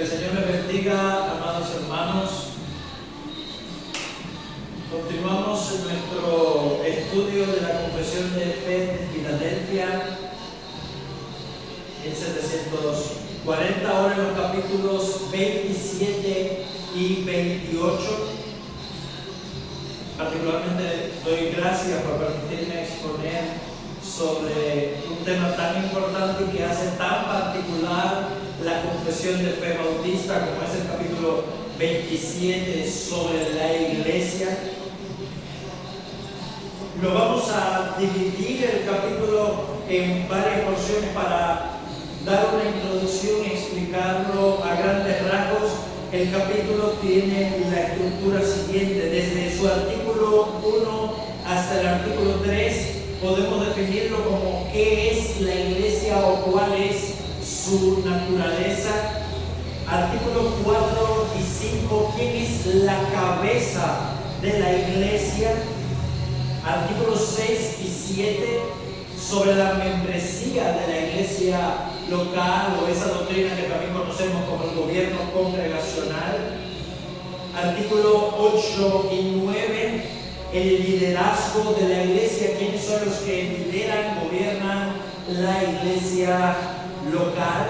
Que el Señor me bendiga, amados hermanos. Continuamos en nuestro estudio de la Confesión de Fe de Filadelfia en 740, ahora en los capítulos 27 y 28. Particularmente doy gracias por permitirme exponer sobre un tema tan importante y que hace tan particular la confesión de fe bautista, como es el capítulo 27 sobre la iglesia. Lo vamos a dividir el capítulo en varias porciones para dar una introducción y explicarlo a grandes rasgos. El capítulo tiene la estructura siguiente: desde su artículo 1 hasta el artículo 3 podemos definirlo como qué es la iglesia o cuál es su naturaleza. Artículos 4 y 5, quién es la cabeza de la iglesia. Artículos 6 y 7, sobre la membresía de la iglesia local o esa doctrina que también conocemos como el gobierno congregacional. Artículo 8 y 9, el liderazgo de la iglesia, quiénes son los que lideran, gobiernan la iglesia local.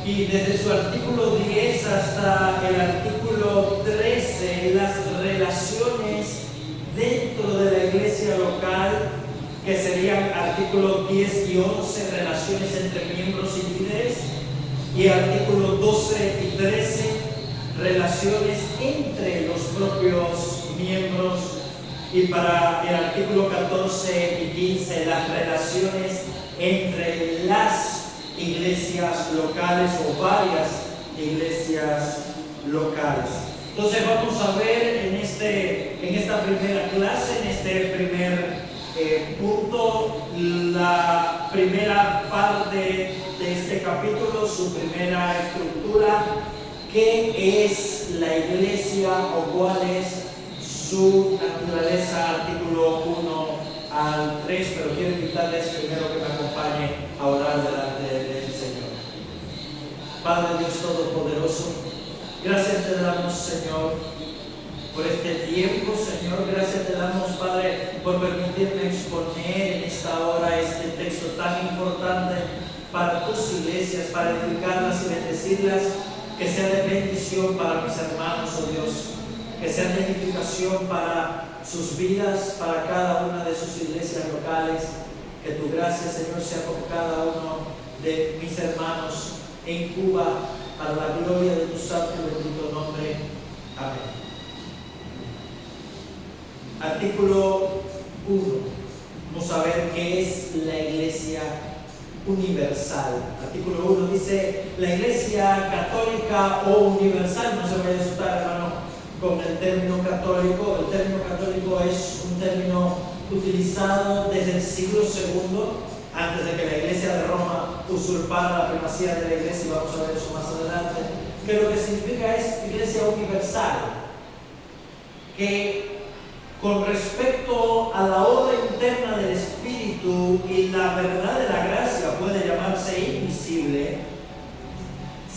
Y desde su artículo 10 hasta el artículo 13, las relaciones dentro de la iglesia local, que serían artículos 10 y 11, relaciones entre miembros y líderes, y artículos 12 y 13, relaciones entre los propios miembros, y para el artículo 14 y 15, las relaciones entre las iglesias locales o varias iglesias locales. Entonces vamos a ver en esta primera clase, en este primer punto, la primera parte de este capítulo, su primera estructura, qué es la iglesia o cuál es su naturaleza, artículo 1 al 3, pero quiero invitarles primero que me acompañe a orar delante del Señor. Padre Dios Todopoderoso, gracias te damos, Señor, por este tiempo, Señor. Gracias te damos, Padre, por permitirme exponer en esta hora este texto tan importante para tus iglesias, para edificarlas y bendecirlas, que sea de bendición para mis hermanos, oh Dios, que sea de edificación para sus vidas, para cada una de sus iglesias locales. Que tu gracia, Señor, sea con cada uno de mis hermanos en Cuba, para la gloria de tu santo y bendito nombre. Amén. Artículo 1. Vamos a ver qué es la iglesia universal. Artículo 1 dice: la iglesia católica o universal. No se vaya a asustar, hermano, con el término católico. El término católico es un término utilizado desde el siglo II, antes de que la iglesia de Roma usurpara la primacía de la iglesia, y vamos a ver eso más adelante, que lo que significa es iglesia universal, que con respecto a la obra interna del Espíritu y la verdad de la gracia puede llamarse invisible,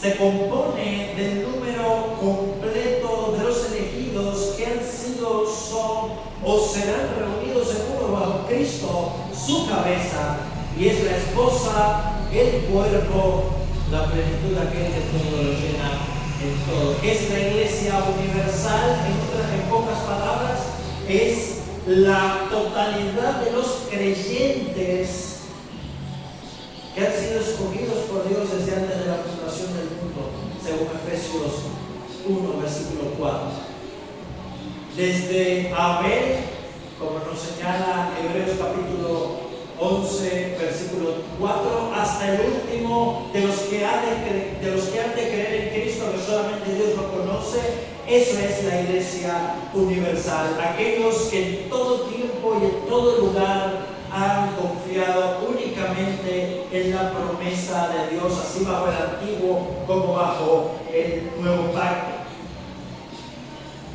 se compone del número completo de los elegidos que han sido, son o serán reunidos en uno bajo Cristo, su cabeza, y es la esposa, el cuerpo, la plenitud de aquel que todo lo llena en todo. Es la iglesia universal, en pocas palabras, es la totalidad de los creyentes que han sido escogidos por Dios desde antes de la fundación del mundo, según Efesios 1, versículo 4. Desde Abel, como nos señala Hebreos capítulo 11, versículo 4, hasta el último de los que han de creer en Cristo, que solamente Dios lo conoce. Eso es la iglesia universal, aquellos que en todo tiempo y en todo lugar han confiado únicamente en la promesa de Dios, así bajo el antiguo como bajo el nuevo pacto.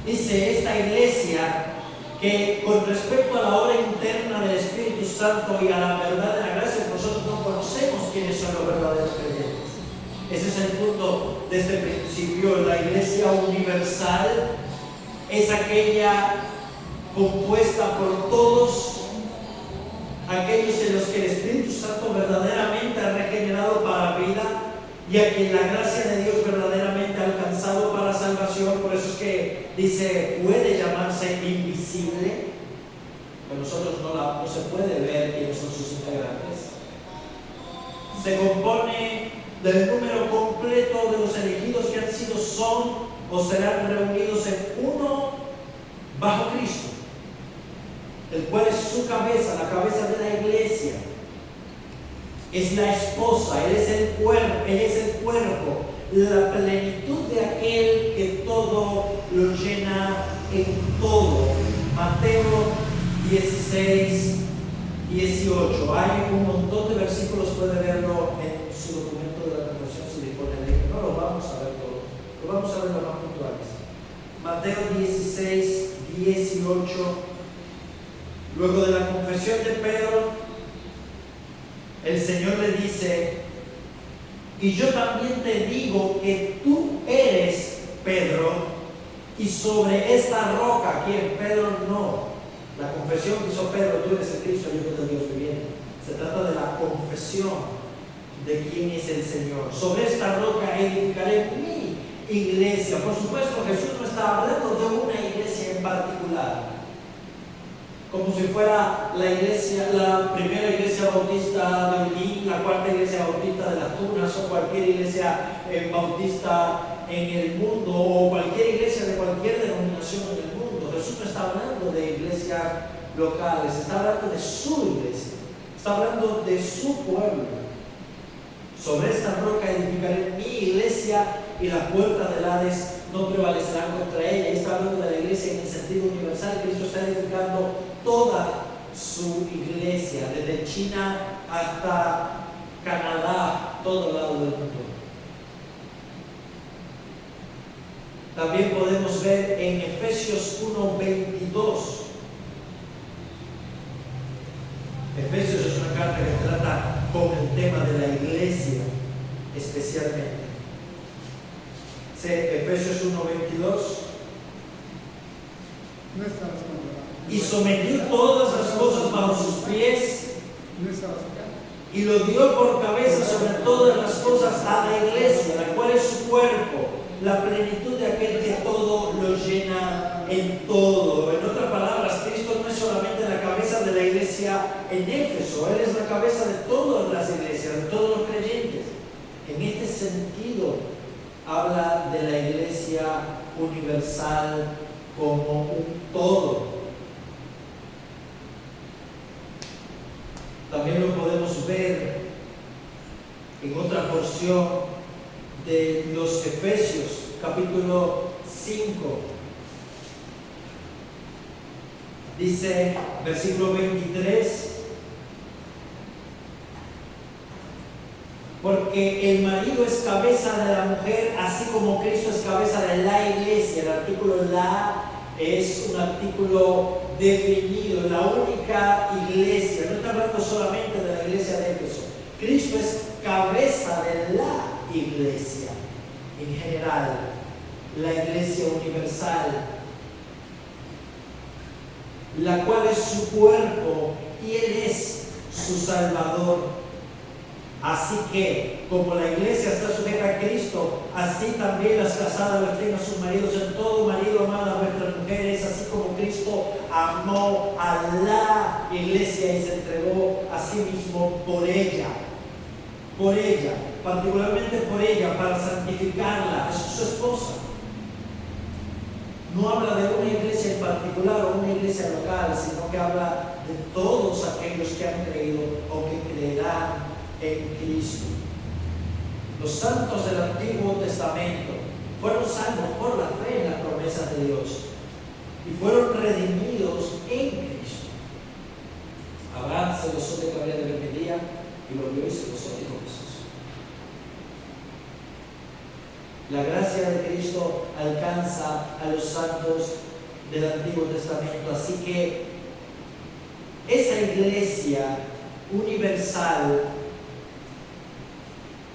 Dice esta iglesia que con respecto a la obra interna del Espíritu Santo y a la verdad de la gracia, nosotros no conocemos quiénes son los verdaderos creyentes. Ese es el punto de este principio. La iglesia universal es aquella compuesta por todos aquellos en los que el Espíritu Santo verdaderamente ha regenerado para vida y a quien la gracia de Dios verdaderamente ha alcanzado para salvación. Por eso es que dice, puede llamarse invisible, pero nosotros no se puede ver quiénes son sus integrantes. Se compone del número completo de los elegidos que han sido, son o serán reunidos en uno bajo Cristo, el cual es su cabeza, la cabeza de la iglesia. Es la esposa, Él es el cuerpo, la plenitud de aquel que todo lo llena en todo. Mateo 16, 18. Hay un montón de versículos, puede verlo en su documento de la confesión si dispone de ello. No lo vamos a ver todo, lo vamos a ver los más puntuales. Mateo 16, 18. Luego de la confesión de Pedro, el Señor le dice, y yo también te digo que tú eres Pedro, y sobre esta roca, ¿quién? Pedro no. La confesión que hizo Pedro, tú eres el Cristo, el Hijo de Dios viviente. Se trata de la confesión de quién es el Señor. Sobre esta roca edificaré mi iglesia. Por supuesto, Jesús no está hablando de una iglesia en particular, como si fuera la iglesia, la primera iglesia bautista de Holguín, la cuarta iglesia bautista de Las Tunas, o cualquier iglesia bautista en el mundo, o cualquier iglesia de cualquier denominación en el mundo. Jesús no está hablando de iglesias locales, está hablando de su iglesia, está hablando de su pueblo. Sobre esta roca edificaré mi iglesia y las puertas del Hades no prevalecerán contra ella. Y está hablando de la iglesia en el sentido universal. Cristo está edificando toda su iglesia, desde China hasta Canadá, todo lado del mundo. También podemos ver en Efesios 1:22. Efesios es una carta que trata con el tema de la iglesia especialmente. Efesios 1:22. Y sometió todas las cosas bajo sus pies y lo dio por cabeza sobre todas las cosas a la iglesia, la cual es su cuerpo, la plenitud de aquel que todo lo llena en todo. En otras palabras, Cristo no es solamente la cabeza de la iglesia en Éfeso, Él es la cabeza de todas las iglesias, de todos los creyentes. En este sentido, habla de la iglesia universal como un todo. También lo podemos ver en otra porción de los Efesios, capítulo 5. Dice, versículo 23, porque el marido es cabeza de la mujer, así como Cristo es cabeza de la iglesia. El artículo la es un artículo definido, la única iglesia. No está hablando solamente de la iglesia de Éfeso. Cristo es cabeza de la iglesia en general, la iglesia universal, la cual es su cuerpo y Él es su Salvador. Así que, como la iglesia está sujeta a Cristo, así también las casadas les tengan a sus maridos en todo. Marido, amad a vuestras mujeres, así como Cristo amó a la iglesia y se entregó a sí mismo por ella, particularmente por ella, para santificarla. Es su esposa. No habla de una iglesia en particular o una iglesia local, sino que habla de todos aquellos que han creído o que creerán en Cristo. Los santos del Antiguo Testamento fueron salvos por la fe en las promesas de Dios y fueron redimidos en Cristo. Abraham se gozó de que habría de ver mi día y lo vio y se gozó de Jesús. La gracia de Cristo alcanza a los santos del Antiguo Testamento, así que esa iglesia universal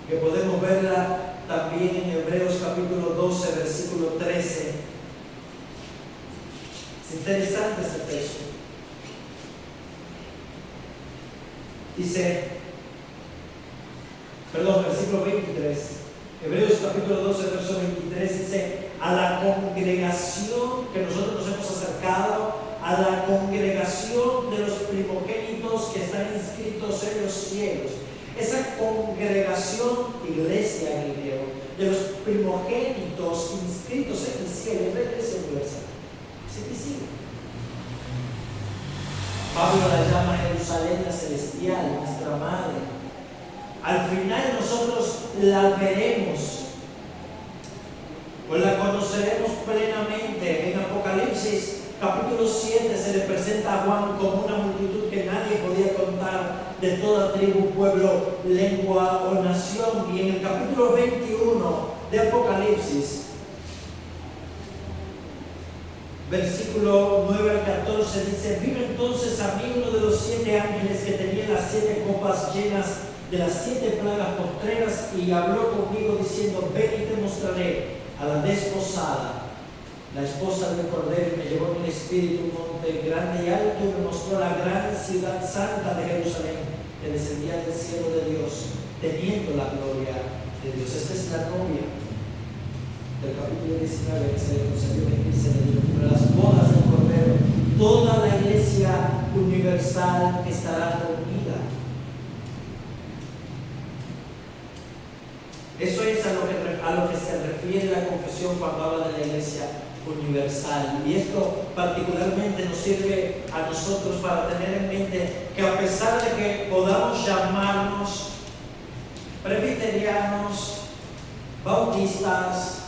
que podemos verla también en Hebreos capítulo 12, versículo 13. Es interesante este texto. Dice, versículo 23. Hebreos capítulo 12, verso 23 dice: a la congregación que nosotros nos hemos acercado, a la congregación de los primogénitos que están inscritos en los cielos. Esa congregación, iglesia en griego, de los primogénitos inscritos en el cielo, es la iglesia universal. Es invisible. Pablo la llama Jerusalén la celestial, nuestra madre. Al final nosotros la veremos o la conoceremos plenamente. En Apocalipsis capítulo 7 se le presenta a Juan como una multitud que nadie podía contar, de toda tribu, pueblo, lengua o nación. Y en el capítulo 21 de Apocalipsis, versículo 9 al 14 dice: vino entonces a mí uno de los 7 ángeles que tenía las 7 copas llenas de las 7 plagas postreras, y habló conmigo diciendo: ven y te mostraré a la desposada, la esposa del Cordero. Y me llevó en el espíritu un monte grande y alto, y me mostró la gran ciudad santa de Jerusalén, que descendía del cielo de Dios, teniendo la gloria de Dios. Esta es la novia del capítulo 19, que se le concedió vestirse de lino, las bodas del Cordero. Toda la iglesia universal estará reunida. Eso es a lo que se refiere la confesión cuando habla de la iglesia universal. Y esto particularmente nos sirve a nosotros para tener en mente que, a pesar de que podamos llamarnos presbiterianos, bautistas,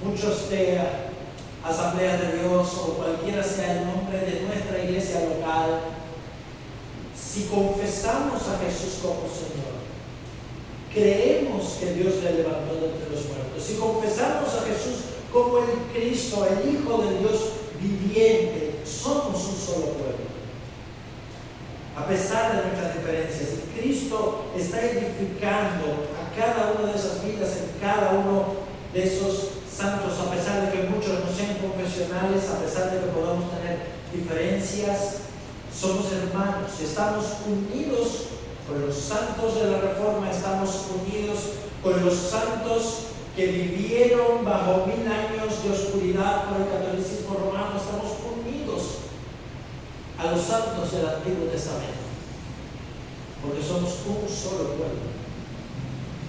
muchos de Asamblea de Dios o cualquiera sea el nombre de nuestra iglesia local, si confesamos a Jesús como Señor, creemos que Dios le levantó de entre los muertos, si confesamos a Jesús como el Cristo, el Hijo de Dios viviente, somos un solo pueblo. A pesar de nuestras diferencias, Cristo está edificando a cada una de esas vidas, en cada uno de esos santos, a pesar de que muchos no sean confesionales, a pesar de que podamos tener diferencias, somos hermanos, estamos unidos con los santos de la Reforma, estamos unidos con los santos que vivieron bajo 1000 años de oscuridad por el catolicismo romano, estamos unidos a los santos del Antiguo Testamento, porque somos un solo pueblo,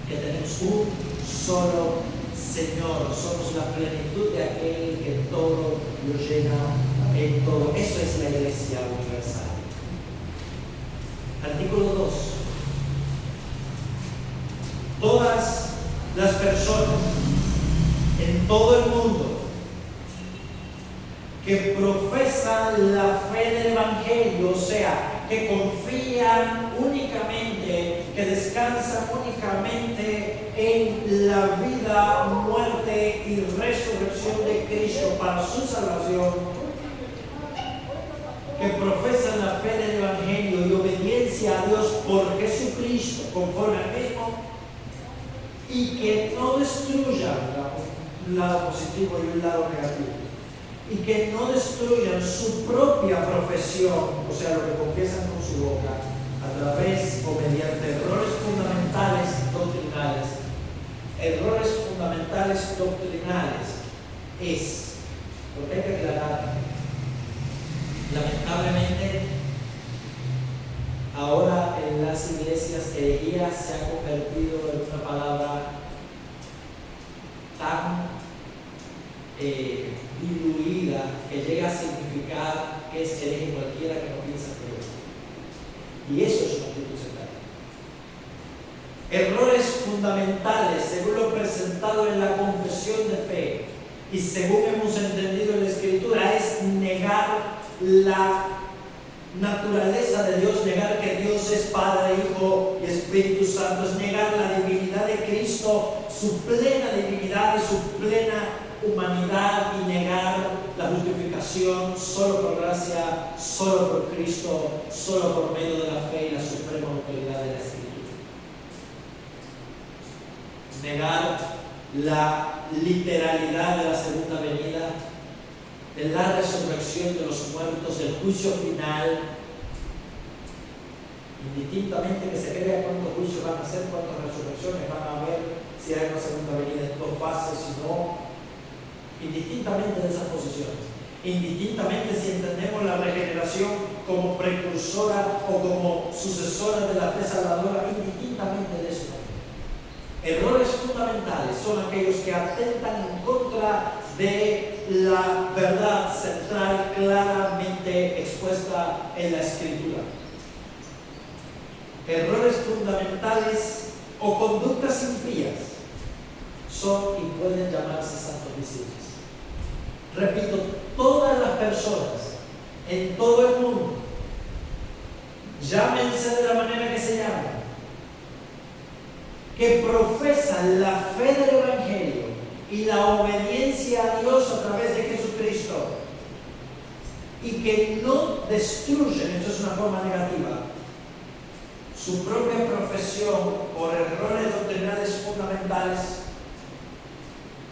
que tenemos un solo Señor, somos la plenitud de aquel que todo lo llena en todo. Eso es la iglesia universal. Artículo 2. Todas las personas en todo el mundo que profesan la fe del Evangelio, o sea, que confían únicamente, que descansan únicamente en la vida, muerte y resurrección de Cristo para su salvación, que profesan la fe del Evangelio y obediencia a Dios por Jesucristo conforme al mismo, y que no destruyan un lado positivo y un lado negativo, y que no destruyan su propia profesión, o sea, lo que confiesan con su boca, a través o mediante errores fundamentales doctrinales. Errores fundamentales doctrinales es, porque hay que aclarar, lamentablemente, ahora en las iglesias herejía se ha convertido en una palabra tan diluida que llega a significar que es hereje cualquiera que no piensa que es. Y eso es una actitud sectaria. Errores fundamentales, según lo presentado en la confesión de fe y según hemos entendido en la Escritura, es negar la naturaleza de Dios, negar que Dios es Padre, Hijo y Espíritu Santo, es negar la divinidad de Cristo, su plena divinidad y su plena humanidad, y negar la justificación solo por gracia, solo por Cristo, solo por medio de la fe y la suprema autoridad de la Escritura. negar la literalidad de la segunda venida, de la resurrección de los muertos, del juicio final, indistintamente que se crea cuántos juicios van a hacer, cuántas resurrecciones van a haber, si hay una segunda venida en 2 fases, si no, indistintamente de esas posiciones, indistintamente si entendemos la regeneración como precursora o como sucesora de la fe salvadora, indistintamente de eso. Errores fundamentales son aquellos que atentan en contra de la verdad central claramente expuesta en la Escritura. Errores fundamentales o conductas impías son y pueden llamarse santos visibles. Repito, todas las personas en todo el mundo, llámense de la manera que se llaman, que profesan la fe del Evangelio y la obediencia a Dios a través de Jesucristo y que no destruyen, esto es una forma negativa, su propia profesión por errores doctrinales fundamentales,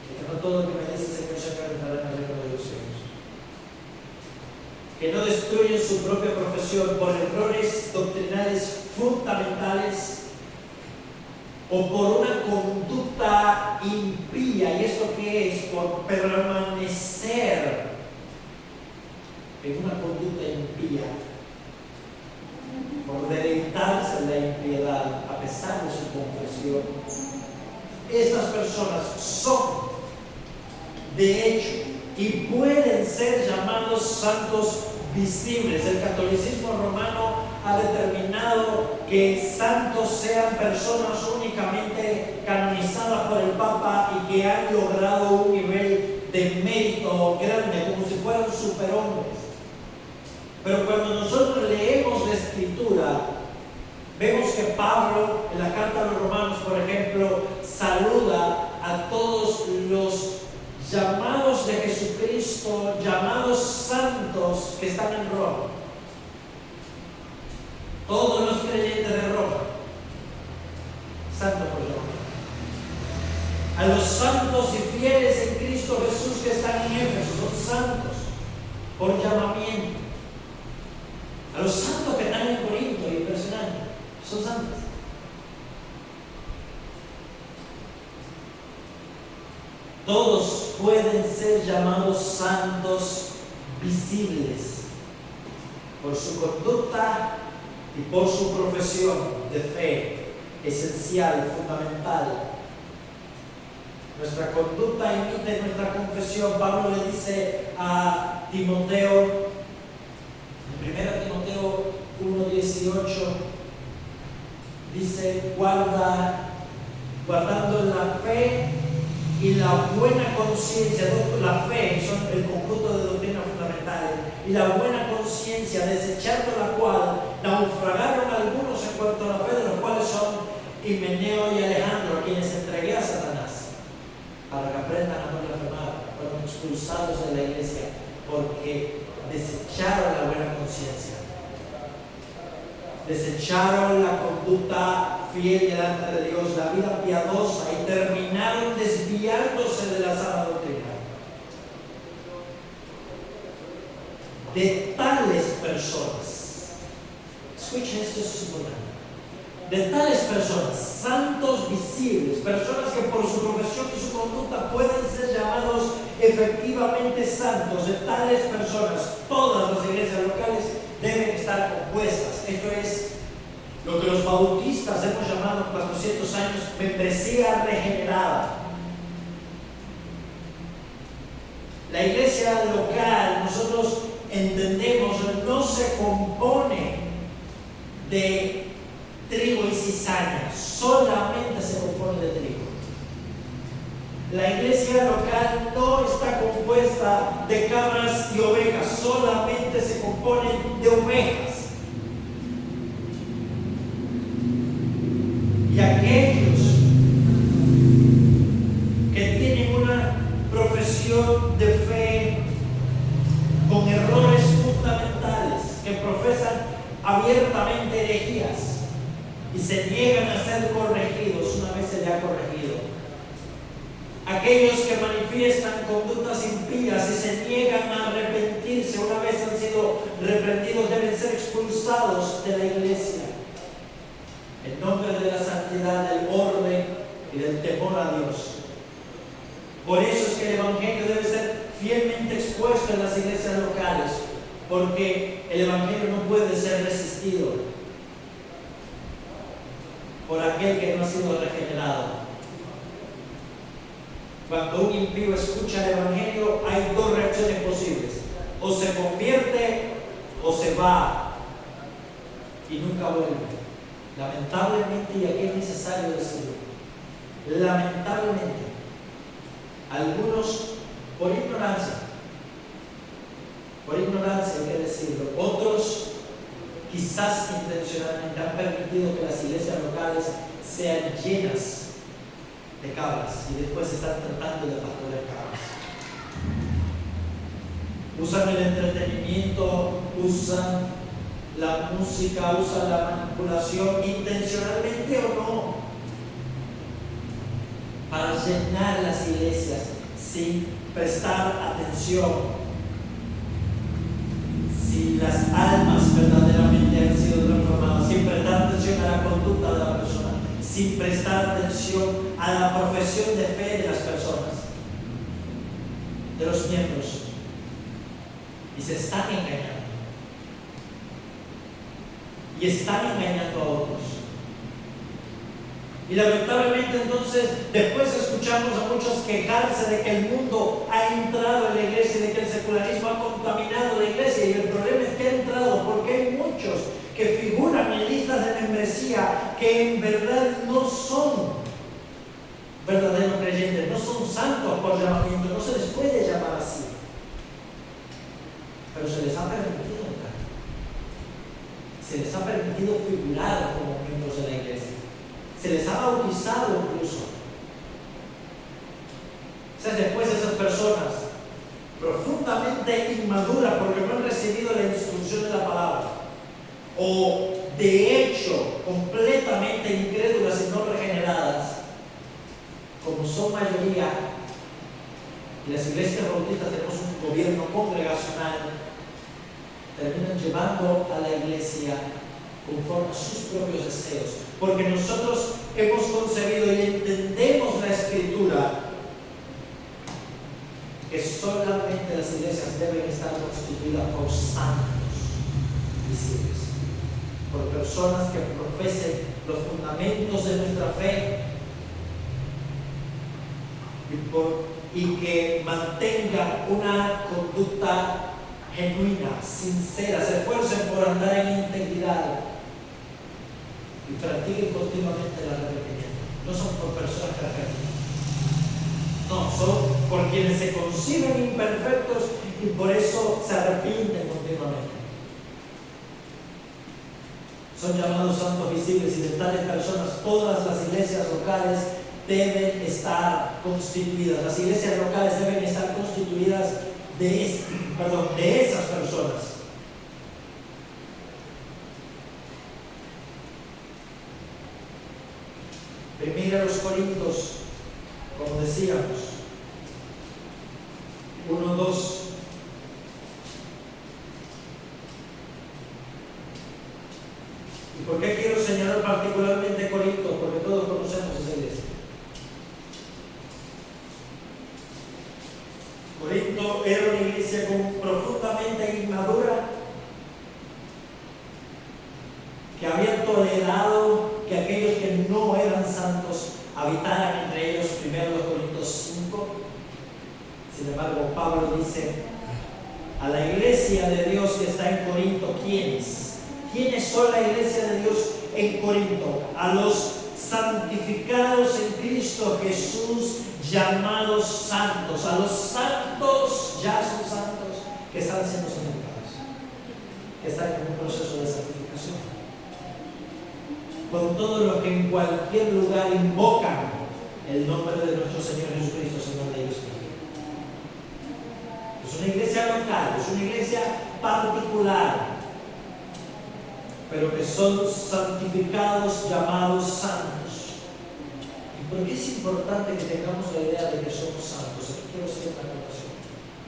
que no todo lo que me dice el Señor entrará en el reino de los cielos, que no destruyen su propia profesión por errores doctrinales fundamentales o por una conducta impía. ¿Y esto qué es? Por permanecer en una conducta impía, por deleitarse en la impiedad a pesar de su confesión. Estas personas son, de hecho, y pueden ser llamados santos visibles. El catolicismo romano ha determinado que santos sean personas únicamente canonizadas por el Papa y que han logrado un nivel de mérito grande, como si fueran superhombres. Pero cuando nosotros leemos la Escritura, vemos que Pablo, en la carta a los Romanos, por ejemplo, saluda a todos los llamados de Jesucristo, llamados santos que están en Roma. Todos los creyentes de Roma, santos por llamar. A los santos y fieles en Cristo Jesús que están en Éfeso, son santos por llamamiento. A los santos que están en Corinto, impresionante, son santos. Todos pueden ser llamados santos visibles por su conducta y por su profesión de fe esencial, fundamental. Nuestra conducta imita nuestra confesión. Pablo le dice a Timoteo, en 1 Timoteo 1:18, dice: guardando la fe y la buena conciencia. La fe son el conjunto de doctrinas fundamentales, y la buena conciencia, desechando la cual naufragaron algunos en cuanto a la fe, de los cuales son Himeneo y Alejandro, a quienes entregué a Satanás, para que aprendan a no blasfemar. Fueron expulsados de la iglesia porque desecharon la buena conciencia, desecharon la conducta fiel delante de Dios, la vida piadosa, y terminaron desviándose de la sana doctrina. De tales personas, escuchen esto, es importante, de tales personas, santos visibles, personas que por su profesión y su conducta pueden ser llamados efectivamente santos, de tales personas, todas las iglesias locales deben estar compuestas. Esto es lo que los bautistas hemos llamado en 400 años membresía regenerada. La iglesia local, nosotros entendemos, no se compone de trigo y cizaña, solamente se compone de trigo. La iglesia local no está compuesta de cabras y ovejas, solamente se compone de ovejas. Y aquellos que tienen una profesión de fe con errores fundamentales, que profesan abiertamente herejías y se niegan a ser corregidos una vez se le ha corregido, aquellos que manifiestan conductas impías y se niegan a arrepentirse una vez han sido reprendidos deben ser expulsados de la iglesia. En nombre de la santidad, del orden y del temor a Dios. Por eso es que el Evangelio debe ser fielmente expuesto en las iglesias locales, porque el Evangelio no puede ser resistido por aquel que no ha sido regenerado. Cuando un impío escucha el Evangelio, hay dos reacciones posibles: o se convierte o se va y nunca vuelve. Lamentablemente, y aquí es necesario decirlo, lamentablemente, algunos por ignorancia hay que decirlo, otros quizás intencionalmente han permitido que las iglesias locales sean llenas de cabras y después están tratando de pastorear cabras. Usan el entretenimiento, usan la música, usan la manipulación, intencionalmente o no, para llenar las iglesias sin prestar atención si las almas verdaderamente han sido transformadas, sin prestar atención a la conducta de la persona, sin prestar atención a la profesión de fe de las personas, de los miembros, y se están engañando. Y están engañando a otros. Y lamentablemente entonces después escuchamos a muchos quejarse de que el mundo ha entrado en la iglesia y de que el secularismo ha contaminado la iglesia, y el problema es que ha entrado porque hay muchos que figuran en listas de membresía que en verdad no son verdaderos creyentes, no son santos por llamamiento, no se les puede llamar así, pero se les ha permitido entrar, se les ha permitido figurar como miembros de la iglesia. Se les ha bautizado incluso. O sea, después esas personas profundamente inmaduras porque no han recibido la instrucción de la palabra, o de hecho completamente incrédulas y no regeneradas, como son mayoría, y las iglesias bautistas tenemos un gobierno congregacional, terminan llevando a la iglesia conforme a sus propios deseos, porque nosotros hemos concebido y entendemos la Escritura que solamente las iglesias deben estar constituidas por santos visibles, por personas que profesen los fundamentos de nuestra fe y que mantengan una conducta genuina, sincera, se esfuercen por andar en integridad y practiquen continuamente el arrepentimiento. No son por personas perfectas, no, son por quienes se conciben imperfectos y por eso se arrepienten continuamente. Son llamados santos visibles, y de tales personas todas las iglesias locales deben estar constituidas. Las iglesias locales deben estar constituidas de esas personas. Primera a los Corintios, como decíamos, 1:2. ¿Y por qué quiero señalar particularmente Corinto? Porque todos conocemos esa iglesia. Corinto era una iglesia profundamente inmadura, que había tolerado que aquellos que no eran santos habitaran entre ellos. Primero los Corintios 5. Sin embargo, Pablo dice a la iglesia de Dios que está en Corinto: ¿quiénes son la iglesia de Dios en Corinto? A los santificados en Cristo Jesús, llamados santos. A los santos, ya son santos, que están siendo santificados, que están en un proceso de santificación, con todo lo que en cualquier lugar invocan el nombre de nuestro Señor Jesucristo, Señor de ellos. Es una iglesia local, es una iglesia particular, pero que son santificados, llamados santos. ¿Por qué es importante que tengamos la idea de que somos santos? Aquí quiero hacer una acotación.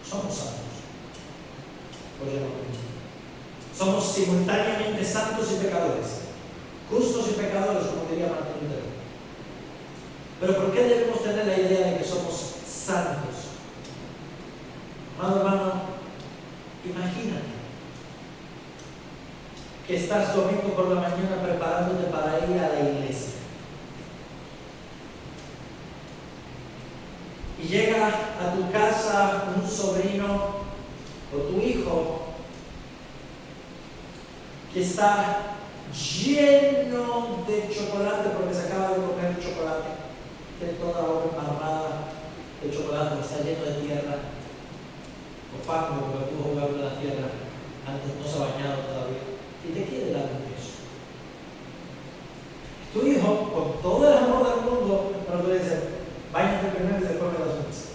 Somos santos. Somos simultáneamente santos y pecadores. Justos y pecadores, como diría Martín Lutero. Pero ¿por qué debemos tener la idea de que somos santos? Amado hermano, imagínate que estás domingo por la mañana preparándote para ir a la iglesia. Y llega a tu casa un sobrino o tu hijo que está lleno de chocolate porque se acaba de comer chocolate, tiene toda la boca embarrada de chocolate, está lleno de tierra o fango porque estuvo jugando en la tierra antes, no se ha bañado todavía y te quiere dar un beso. Tu hijo, con todo el amor del mundo, pero tú dices, báñate primero y después me das un beso.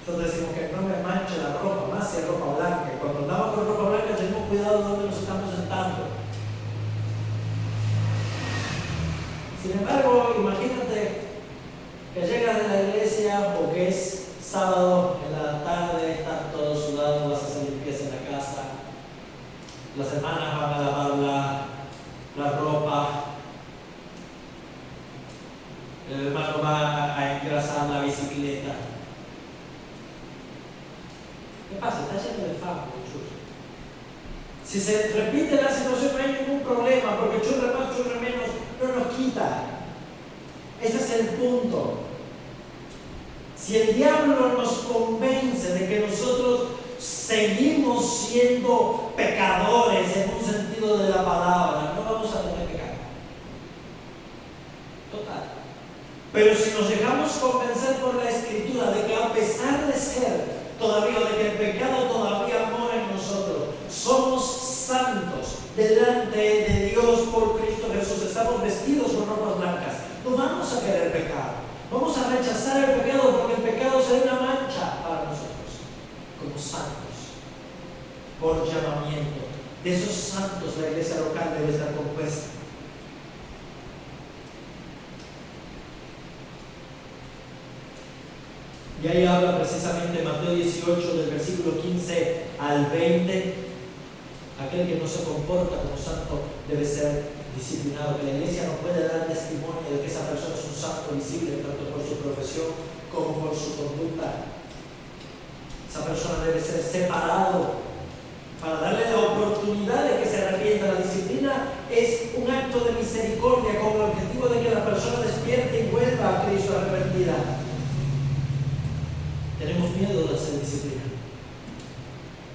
Entonces decimos que no me manche la ropa, más si es ropa blanca. Y cuando andamos con ropa blanca tenemos cuidado de dónde nos estamos sentando. Sin embargo, imagínate que llegas de la iglesia porque es sábado en la tarde, están todos sudados, vas a hacer limpieza en la casa, las hermanas van a lavar la ropa, el hermano va a engrasar la bicicleta. ¿Qué pasa? Está lleno de fango, churro. Si se repite la situación no hay ningún problema, porque churra más, churra menos no nos quita. Ese es el punto. Si el diablo nos convence de que nosotros seguimos siendo pecadores en un sentido de la palabra, no vamos a tener pecado. Total. Pero si nos dejamos convencer por la Escritura de que a pesar de ser todavía, de que el pecado todavía mora en nosotros, somos santos delante de Dios por Cristo Jesús, estamos vestidos con ropas blancas, no vamos a querer pecar, vamos a rechazar el pecado porque el pecado será una mancha para nosotros, como santos, por llamamiento. De esos santos la iglesia local debe estar compuesta. Y ahí habla precisamente Mateo 18 del versículo 15 al 20. Aquel que no se comporta como santo debe ser disciplinado, que la iglesia no puede dar testimonio de que esa persona es un santo visible tanto por su profesión como por su conducta. Esa persona debe ser separado para darle la oportunidad de que se arrepienta. La disciplina es un acto de misericordia con el objetivo de que la persona despierte y vuelva a Cristo arrepentida. Tenemos miedo de hacer disciplina.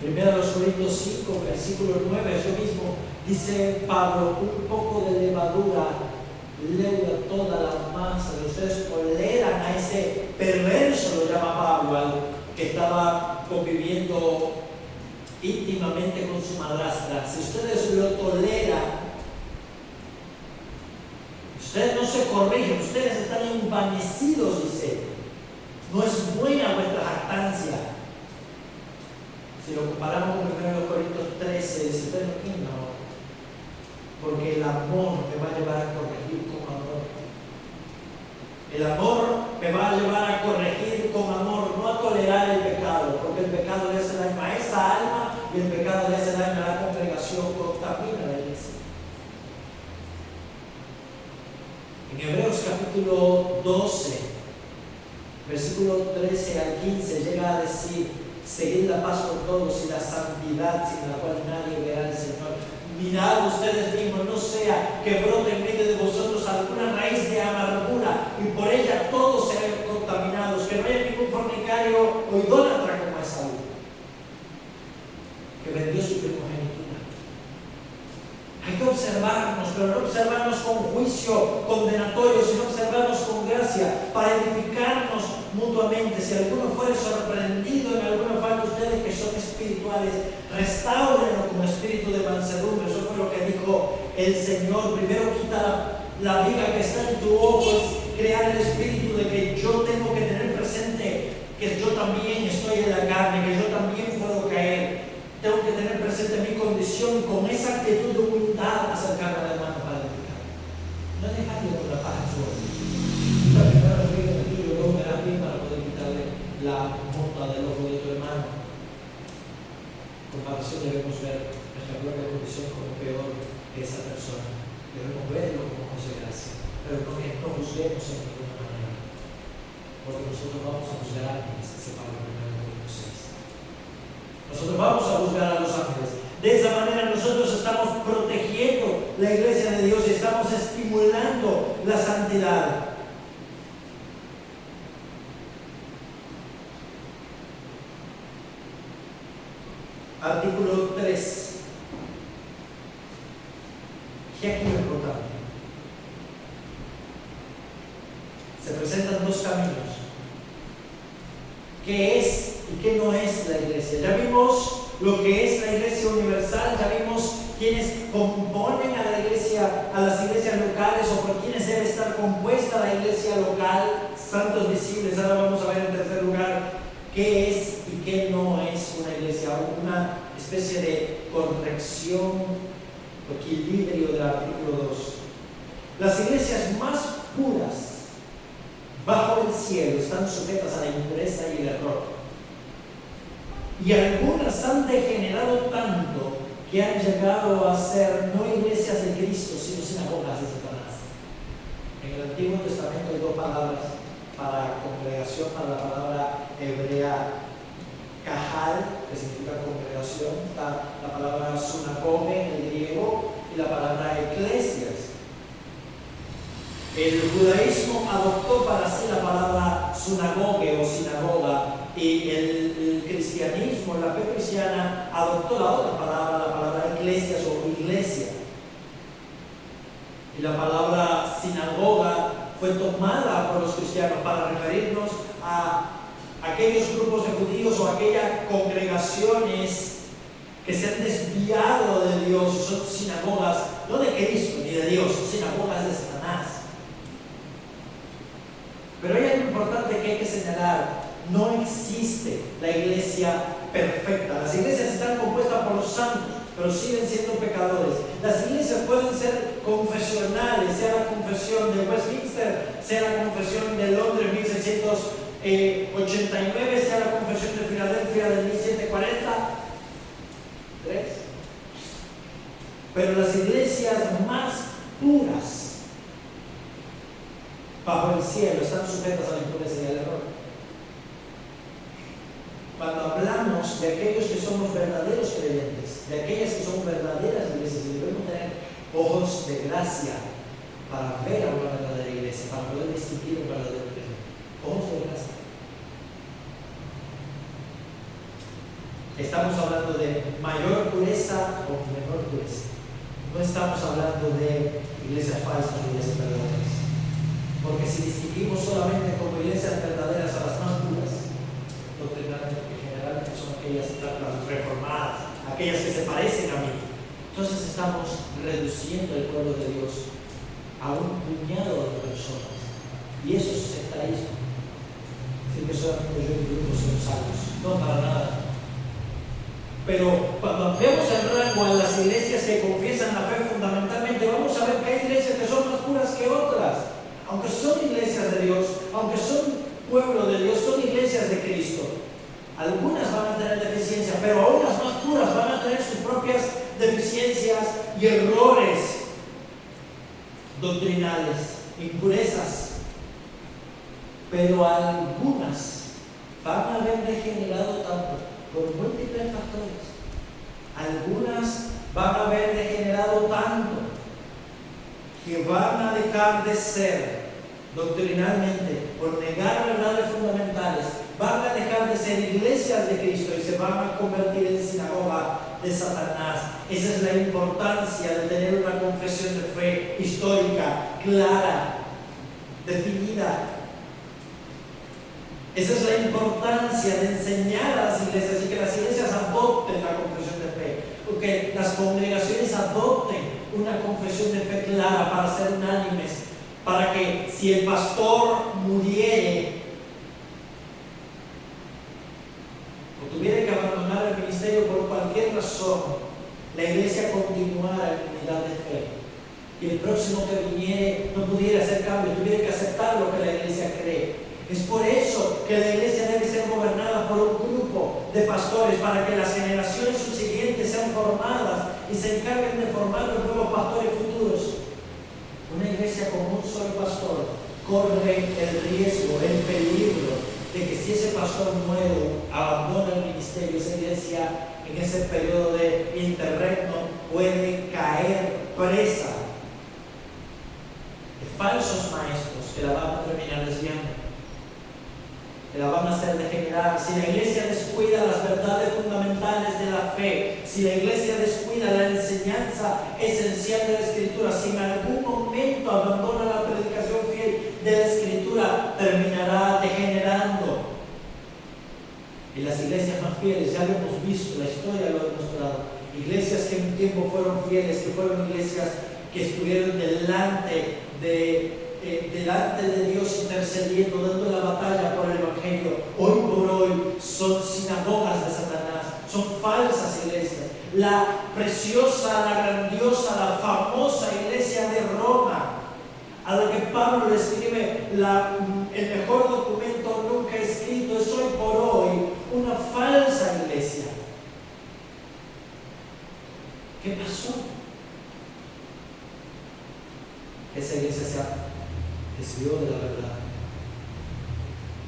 Primero Corintios 5, versículo 9, yo mismo, dice Pablo, un poco de levadura leuda toda la masa. Ustedes toleran a ese perverso, lo llama Pablo, al que estaba conviviendo íntimamente con su madrastra. Si ustedes lo toleran, ustedes no se corrigen, ustedes están envanecidos, dice. No es buena vuestra jactancia. Si lo comparamos con 1 Corintios 13, dice, pero no, porque el amor me va a llevar a corregir con amor. El amor me va a llevar a corregir con amor, no a tolerar el pecado, porque el pecado le hace daño a esa alma y el pecado le hace daño a la congregación, contamina la iglesia. En Hebreos capítulo 12, versículo 13 al 15, llega a decir, seguid la paz con todos y la santidad sin la cual nadie verá al Señor. Mirad ustedes mismos, no sea que brote en medio de vosotros alguna raíz de amargura y por ella todos sean contaminados, que no haya ningún fornicario o idólatra como Esaú, que vendió su primogenitura. Hay que observarnos, pero no observarnos con juicio condenatorio, sino observarnos con gracia para edificarnos mutuamente. Si alguno fuere sorprendido en alguna falta, ustedes que son espirituales, restáurenlo con espíritu de mansedumbre. Eso fue lo que dijo el Señor. Primero quita la viga que está en tu ojo, es crear el espíritu de que yo tengo que tener presente que yo también estoy en la carne, que yo también puedo caer. Tengo que tener presente mi condición y con esa actitud de humildad acercarme al hermano para edificar. No dejarle con la paz en su ojo. ocasión debemos ver nuestra propia condición como peor que esa persona. Debemos verlo como José Gracia, pero no que no juzguemos en ninguna manera, porque nosotros vamos a juzgar a ángeles, dice Pablo en 1 Corintios 6. Nosotros vamos a juzgar a los ángeles. De esa manera nosotros estamos protegiendo la iglesia de Dios y estamos estimulando la santidad. Artículo 3. ¿Qué aquí es importante? Se presentan dos caminos. ¿Qué es y qué no es la iglesia? Ya vimos lo que es la iglesia universal, ya vimos quienes componen a la iglesia, a las iglesias locales, o por quienes debe estar compuesta la iglesia local, santos visibles. Ahora vamos a ver en tercer lugar qué es y qué no es una iglesia, una especie de corrección o equilibrio del artículo 2. Las iglesias más puras bajo el cielo están sujetas a la impureza y el error. Y algunas han degenerado tanto que han llegado a ser no iglesias de Cristo, sino sinagogas de Satanás. En el Antiguo Testamento hay dos palabras para congregación, para la palabra hebrea kahal, que significa congregación, está la palabra sunagoge en el griego y la palabra eclesias. El judaísmo adoptó para sí la palabra sunagoge o sinagoga, y el cristianismo, la fe cristiana, adoptó la otra palabra, la palabra eclesias o iglesia. Y la palabra sinagoga fue tomada por los cristianos para referirnos a aquellos grupos de judíos o aquellas congregaciones que se han desviado de Dios y son sinagogas, no de Cristo ni de Dios, son sinagogas de Satanás. Pero hay algo importante que hay que señalar: no existe la iglesia perfecta. Las iglesias están compuestas por los santos, pero siguen siendo pecadores. Las iglesias pueden ser confesionales, sea la confesión de Westminster, sea la confesión de Londres 1689, sea la confesión de Filadelfia del 1743. Pero las iglesias más puras bajo el cielo están sujetas a la impureza y al error. Cuando hablamos de aquellos que somos verdaderos creyentes, de aquellas que son verdaderas iglesias, y debemos tener ojos de gracia para ver a una verdadera iglesia, para poder distinguir un verdadero creyente. Ojos de gracia. Estamos hablando de mayor pureza o menor pureza. No estamos hablando de iglesias falsas o iglesias verdaderas. Porque si distinguimos solamente como iglesias verdaderas a las más puras, doctrinalmente, que generalmente son aquellas reformadas, aquellas que se parecen a mí, entonces estamos reduciendo el pueblo de Dios a un puñado de personas. Y eso es sectarismo. Decir que solamente yo y mi grupo somos salvos. No, para nada. Pero cuando vemos el rango en las iglesias que confiesan la fe fundamentalmente, vamos a ver que hay iglesias que son más puras que otras. Aunque son iglesias de Dios, aunque son pueblo de Dios, son iglesias de Cristo. Algunas van a tener deficiencias, pero aún las más puras van a tener sus propias deficiencias y errores doctrinales, impurezas. Pero algunas van a haber degenerado tanto por múltiples factores. Algunas van a haber degenerado tanto que van a dejar de ser doctrinalmente, por negar verdades fundamentales, van a dejar de ser iglesias de Cristo y se van a convertir en sinagoga de Satanás. Esa es la importancia de tener una confesión de fe histórica, clara, definida. Esa es la importancia de enseñar a las iglesias y que las iglesias adopten la confesión de fe, porque las congregaciones adopten una confesión de fe clara para ser unánimes, para que si el pastor muriere o tuviera que abandonar el ministerio por cualquier razón, la iglesia continuara en unidad de fe y el próximo que viniere no pudiera hacer cambios, tuviera que aceptar lo que la iglesia cree. Es por eso que la iglesia debe ser gobernada por un grupo de pastores, para que las generaciones subsiguientes sean formadas y se encarguen de formar los nuevos pastores futuros. Una iglesia con un solo pastor corre el riesgo, el peligro de que si ese pastor nuevo abandona el ministerio, esa iglesia en ese periodo de interregno puede caer presa de falsos maestros que la van a terminar desviando, que la van a hacer degenerar. Si la iglesia descuida las verdades fundamentales de la fe, si la iglesia descuida la enseñanza esencial de la Escritura, si en algún momento abandona la predicación fiel de la Escritura, terminará degenerando. Y las iglesias más fieles, ya lo hemos visto, la historia lo ha demostrado, iglesias que en un tiempo fueron fieles, que fueron iglesias que estuvieron delante de Dios intercediendo, dando la batalla por el Evangelio, hoy por hoy son sinagogas de Satanás, son falsas iglesias. La preciosa, la grandiosa, la famosa iglesia de Roma, a la que Pablo le escribe el mejor documento nunca escrito, es hoy por hoy una falsa iglesia. ¿Qué pasó? Esa iglesia se desvió de la verdad,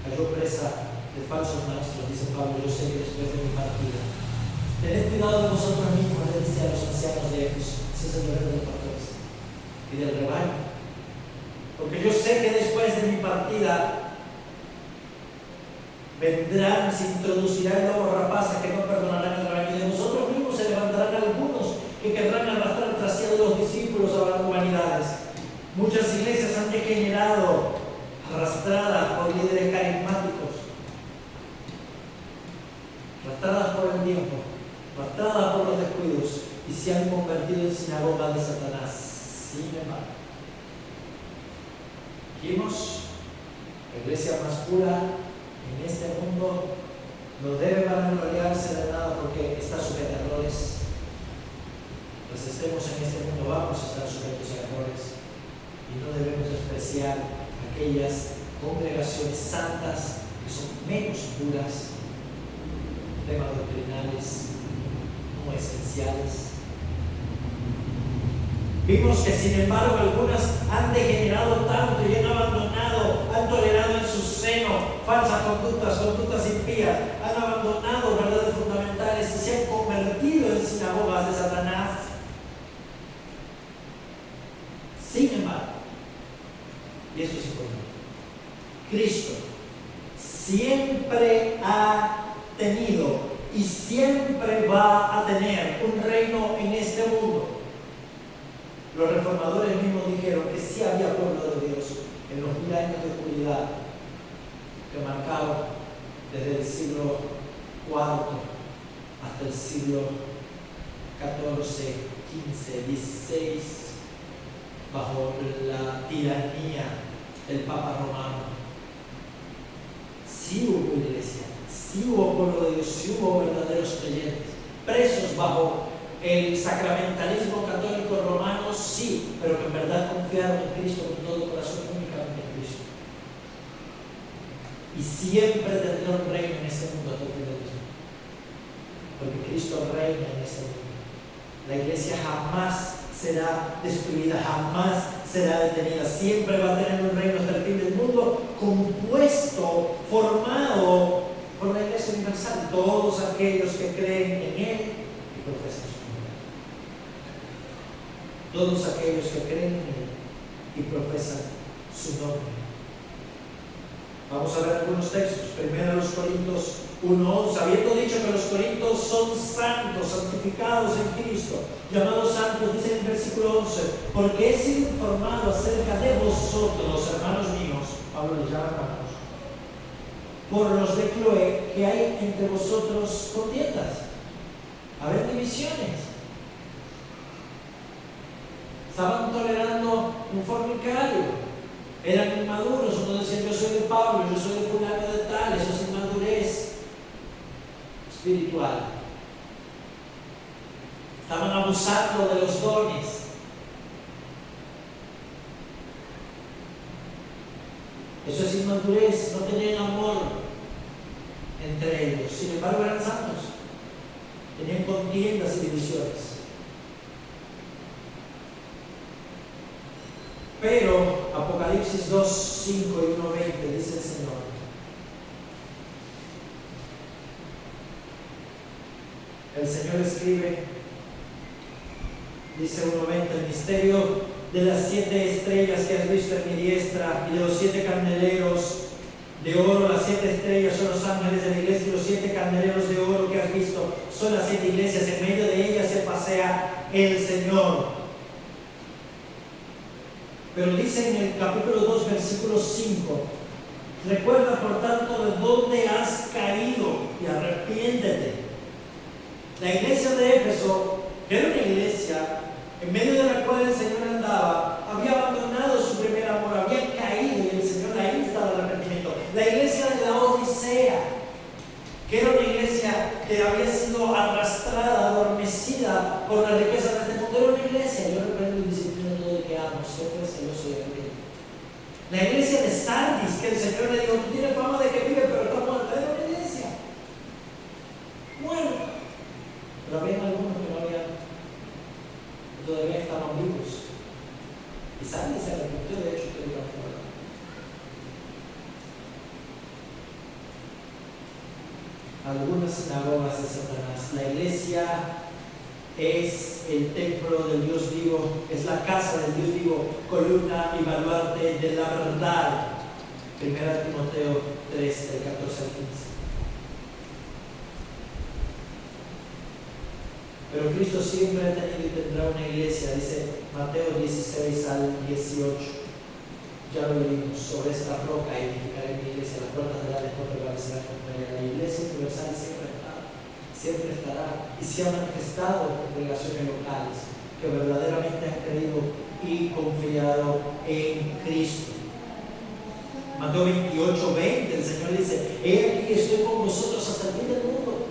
cayó presa de falsos maestros. Dice Pablo: yo sé que después de mi partida, tened cuidado de vosotros mismos, le dice a los ancianos de Éfeso. Ese es el deber de los pastores y del rebaño, porque yo sé que después de mi partida vendrán, se introducirán nuevos rapaces que no perdonarán el rebaño, y de vosotros mismos se levantarán algunos que querrán arrastrar tras sí a los discípulos a las humanidades. Muchas iglesias han degenerado, arrastradas por líderes carismáticos, arrastradas por el tiempo, arrastradas por los descuidos, y se han convertido en sinagogas de Satanás. Sin embargo, dijimos, la iglesia más pura en este mundo no debe vanagloriarse de nada porque está sujeta a errores. Pues estemos en este mundo, vamos a estar sujetos a errores. Y no debemos despreciar aquellas congregaciones santas que son menos puras, temas doctrinales no esenciales. Vimos que sin embargo algunas han degenerado tanto y han abandonado, han tolerado en su seno falsas conductas impías, han abandonado verdades fundamentales y se han convertido en sinagogas de Satanás. Sin embargo, y esto es importante, Cristo siempre ha tenido y siempre va a tener un reino en este mundo. Los reformadores mismos dijeron que sí había pueblo de Dios en los 1000 años de oscuridad que marcaron desde el siglo IV hasta el siglo XIV, XV, XVI, bajo la tiranía del Papa Romano. Sí hubo iglesia, sí hubo pueblo de Dios, sí hubo verdaderos creyentes, presos bajo el sacramentalismo católico romano, sí, pero que en verdad confiaron en Cristo con todo corazón, únicamente en Cristo. Y siempre tendrá un reino en este mundo hasta el fin del tiempo, porque Cristo reina en este mundo. La iglesia jamás será destruida, jamás será detenida, siempre va a tener un reino hasta el fin del mundo, compuesto, formado por la iglesia universal, todos aquellos que creen en Él y profesan su nombre. Todos aquellos que creen en Él y profesan su nombre. Vamos a ver algunos textos. Primero los Corintios 1:11. Habiendo dicho que los corintios son santos, santificados en Cristo, llamados santos, dice en el versículo 11, porque he sido informado acerca de vosotros, hermanos míos, Pablo les llama hermanos, por los de Cloé, que hay entre vosotros contiendas, haber divisiones. Estaban tolerando un fornicario, eran inmaduros. Uno decía: yo soy de Pablo, yo soy de fulano de tal. Eso es inmadurez espiritual. Estaban abusando de los dones. Eso es inmadurez, no tenían amor entre ellos. Sin embargo, eran santos. tenían contiendas y divisiones. Pero Apocalipsis 2, 5 y 1, 20 dice el Señor: el Señor escribe, dice 1:20, el misterio de las 7 estrellas que has visto en mi diestra y de los 7 candeleros de oro. Las 7 estrellas son los ángeles de la iglesia y los 7 candeleros de oro que has visto son las 7 iglesias. En medio de ellas se pasea el Señor. Pero dice en el capítulo 2, versículo 5: recuerda por tanto de dónde has caído y arrepiéntete. La iglesia de Éfeso, que era una iglesia en medio de la cual el Señor andaba, había abandonado su primer amor, había caído y el Señor la insta al arrepentimiento. La iglesia de la Odisea, que era una iglesia que había sido arrastrada, adormecida por la riqueza de este mundo, era una iglesia, yo reprendo y disciplino todo el que amo, siempre celoso de mí. La iglesia de Sardis, que el Señor le dijo: tú tienes fama de que vive, pero está muerta. Era una iglesia muerta. Pero había algunos que no habían, que todavía estaban vivos. Y Sardis se arrepintió, de hecho, que iba a morir. Algunas sinagogas de Satanás. La iglesia es el templo del Dios vivo, es la casa del Dios vivo, columna y baluarte de la verdad. 1 Timoteo 3, del 14 al 15. Pero Cristo siempre ha tenido y tendrá una iglesia, dice Mateo 16 al 18. Ya lo leímos: sobre esta roca edificaré mi iglesia, las puertas del Hades no prevalecerán contra ella. La iglesia universal siempre estará y se ha manifestado en congregaciones locales que verdaderamente han creído y confiado en Cristo. Mateo 28, 20, el Señor dice: he aquí, estoy con vosotros hasta el fin del mundo.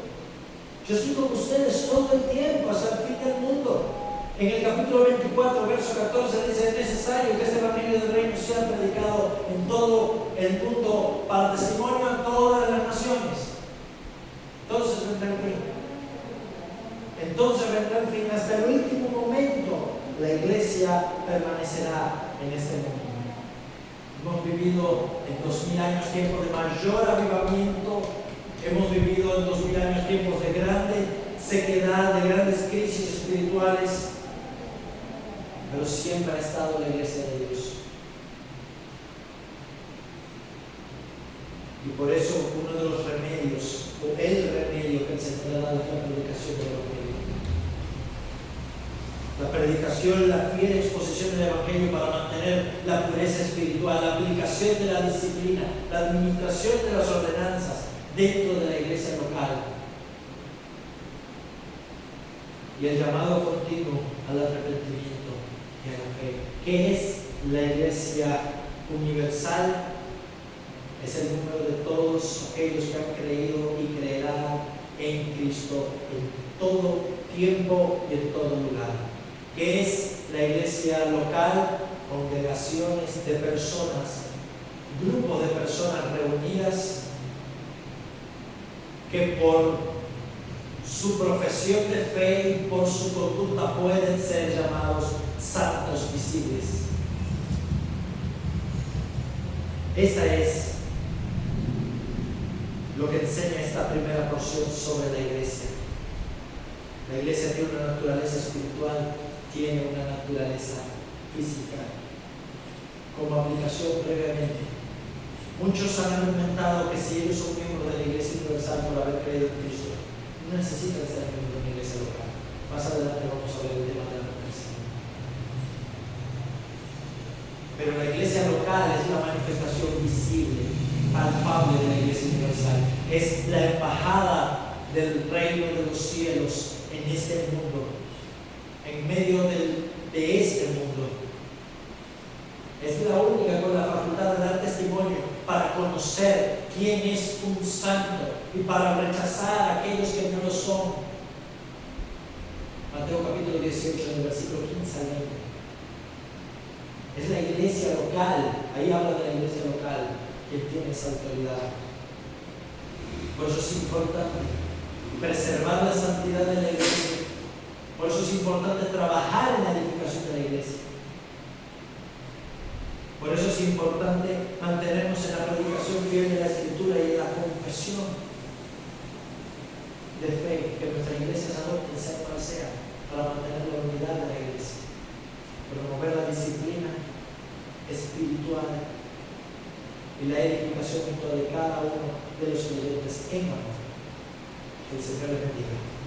Yo estoy con ustedes todo el tiempo hasta el fin del mundo. En el capítulo 24, verso 14 dice: es necesario que este evangelio del reino sea predicado en todo el mundo para testimonio a todas las naciones. Entonces vendrá el fin. Entonces vendrá el fin. Hasta el último momento la iglesia permanecerá en este mundo. Hemos vivido en 2000 años tiempos de mayor avivamiento. Hemos vivido en 2000 años tiempos de grande sequedad, de grandes crisis espirituales. Pero siempre ha estado la iglesia de Dios. Y por eso uno de los remedios, o el remedio que el Señor ha dado, es la predicación del Evangelio. La predicación, la fiel exposición del Evangelio para mantener la pureza espiritual, la aplicación de la disciplina, la administración de las ordenanzas dentro de la iglesia local. Y el llamado continuo al arrepentimiento y a la fe. ¿Qué es la iglesia universal? Es el número de todos aquellos que han creído y creerán en Cristo en todo tiempo y en todo lugar. ¿Qué es la iglesia local? Congregaciones de personas, grupos de personas reunidas que por su profesión de fe y por su conducta pueden ser llamados santos visibles. Esa es lo que enseña esta primera porción sobre la iglesia. La iglesia tiene una naturaleza espiritual, tiene una naturaleza física. Como aplicación previamente, muchos han argumentado que si ellos son miembros de la iglesia universal por haber creído en Cristo, no necesitan ser miembros de una iglesia local. Más adelante vamos a ver el tema de la conversión. Pero la iglesia local es la manifestación visible, palpable de la iglesia universal. Es la embajada del reino de los cielos en este mundo, en medio de este mundo. Es la única con la facultad de dar testimonio para conocer quién es un santo y para rechazar a aquellos que no lo son. Mateo capítulo 18, del versículo 15 al 20. Es la iglesia local, ahí habla de la iglesia local, quien tiene esa autoridad. Por eso es importante preservar la santidad de la iglesia. Por eso es importante trabajar en la edificación de la iglesia. Por eso es importante mantenernos en la predicación fiel de la Escritura y en la confesión de fe que nuestras iglesias adopten, sea cual sea, para mantener la unidad de la iglesia, promover la disciplina espiritual y la edificación mutua de cada uno de los creyentes en amor. Que el Señor les bendiga.